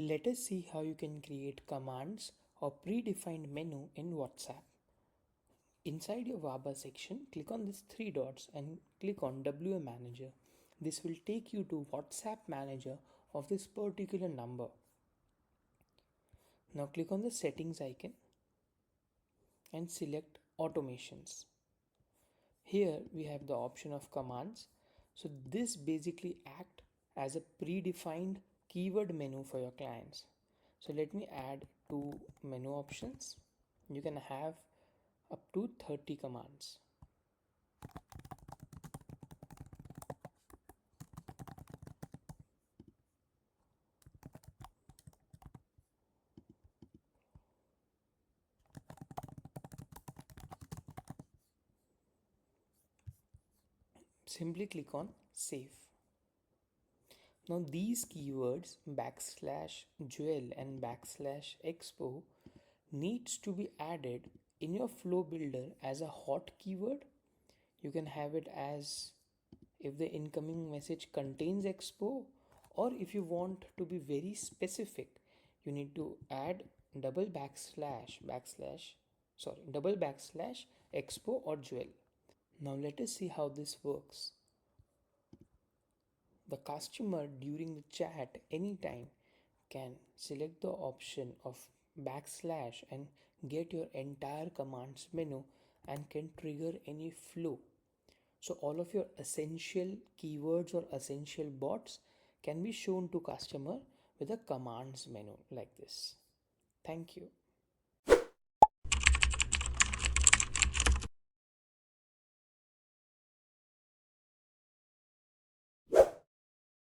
Let us see how you can create commands or predefined menu in WhatsApp. Inside your WABA section, click on these three dots and click on WA Manager. This will take you to WhatsApp Manager of this particular number. Now click on the settings icon and select automations. Here we have the option of commands. So this basically act as a predefined keyword menu for your clients. So let me add two menu options. You can have up to 30 commands. Simply click on save. Now these keywords \jewel and \expo needs to be added in your flow builder as a hot keyword. You can have it as if the incoming message contains expo, or if you want to be very specific, you need to add double backslash expo or jewel. Now let us see how this works. The customer during the chat anytime can select the option of backslash and get your entire commands menu and can trigger any flow. So all of your essential keywords or essential bots can be shown to customer with a commands menu like this. Thank you.